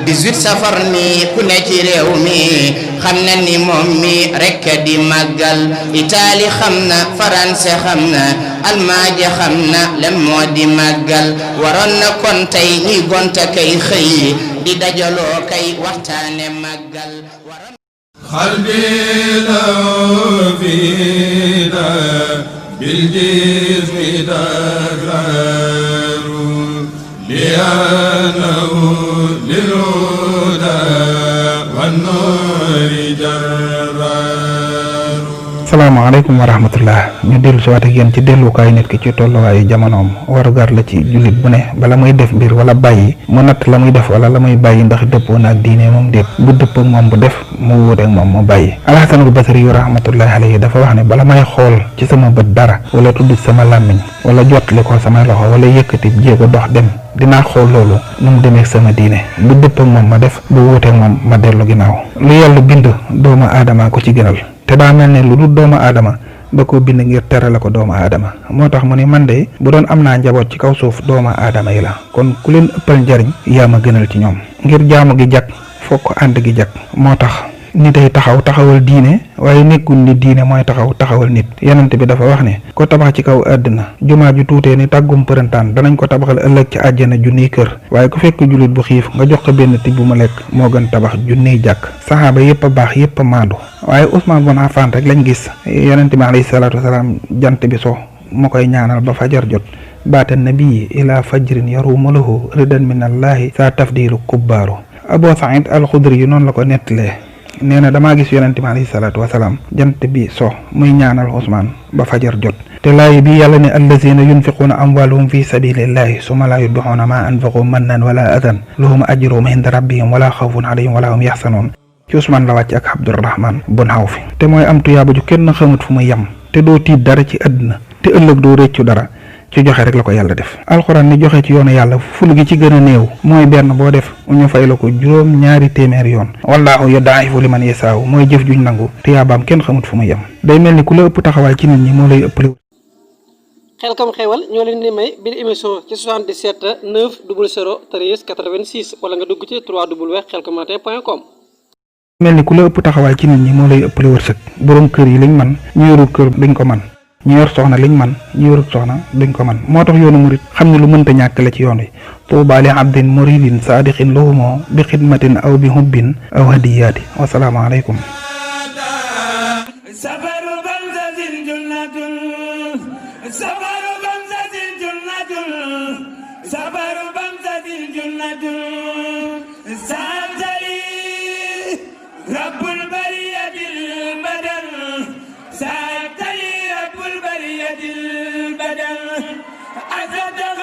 18 safar ni ku ne ci réew mi xam na ni moom mi rekk di màggal Italie xam na France xam na Allemagne xam na lan moo di màggal waroon na kon tey ñuy gonta kay xëy di dajaloo kay waxtaane màggal qalbi law fiida bil jismi takraru li'annahu lil huda wan nuri jarraru. Assalamualaikum warahmatullah. Ñu dellu ci waat ak yeen ci dellukaay nit ki ci tolluwaayu jamonoom warugar la ci jullit bu ne bala muy def mbir wala bàyyi mu natt la muy def wala la muy bàyyi ndax dëppoo na ak diine moom déet bu dëppoo moom bu def mu wuute ak moom mu bàyyi. Alxasanul Basri yu rahmatullahi alayhi dafa wax ne bala may xool ci sama bët dara wala tudd sama làmmiñ wala jottali ko sama loxo wala yëkkati jéego dox dem dinaa xool loolu nu mu demee sama diine bu dëppoo ak moom ma def bu wuute ak moom ma dellu ginnaaw. Lu yàlla bind doomu aadama ko ci gënal te daa mel ne lu dul doomu aadama da koo bind ngir terale ko doomu aadama moo tax mu ne man de bu doon am naa njaboot ci kaw suuf doomu aadama yi la kon ku leen ëppal njariñ yaa ma gënal ci ñoom ngir jaamu gi jag fokk ànd gi jag moo tax nit ay taxawal diine waaye nekkul ni diine mooy taxawal nit. Yonent bi dafa wax ne ko tabax ci kaw àddina jumaa ju tuutee ni tàggum përëntaan danañ ko tabaxal ëllëg ci àjjana junniy kër waaye ku fekk jullit bu xiif nga jox ko benn tibb bu mu lekk moo gën tabax junniy jàkk. Saxaaba yépp a baax yépp a maandu waaye Ousmane Bon Affan rek lañ gis Yonent bi alayhi salaatu wasalaam jant bi so mu koy ñaanal ba fajar jot baata nabii ila fajrin yarumu lahu ridan min allahi sa tafdilu kubbaaru. Abu Saïd al-Xudri yu noonu la ko nettalee nee na damaa gis Yonent bi alayhi salaatu wasalaam jant bi so muy ñaanal Ousmane ba fajar jot te laay bi yàlla ne allazina yunfiquuna amwaalahum fi sabilillahi summa laa yutbi'uuna maa anfaqu mannan wala adan lahum ajruhum inda rabbihim wala xawfun alayhim wala hum yaxzanoon. ci Ousmane la wàcc ak Abdurrahman bun Awf te mooy am tuyaaba ju kenn xamut fu muy yem te doo tiit dara ci àddina te ëllëg doo réccu dara ci joxe rek la ko yàlla def. Alxuraan ni joxe ci yoonu yàlla ful gi ci gën a néew mooy benn boo def ñu fay la ko juróom ñaari téeméer yoon wallaahu yudaa'ifu liman yasaaw mooy jëf juñ nangu tuyaabaam kenn xamut fu muy yem. day mel ni ku la ëpp taxawaay ci nit ñi moo lay ëppale. Xelcom xewal ñoo leen di may biir émission ci 77 900 13 86 wala nga dugg ci www.xelcommatin.com. mel ni ku la ëpp taxawaay ci nit ñi moo lay ëppale wërsëg borom kër yi liñ man ñu yorul kër duñ ko man ñu yor soxna liñ man ñu yorul soxna duñ ko man moo tax yoonu murit xam ne lu mënta ñàkk la ci yoon wi tuuba li abdin muridin saadiqin lahumoo bi xidmatin aw bi hubbin aw hadiyaati wasalaamu aleykum. رب البرية البدن سأبتلي رب البرية البدن أصدق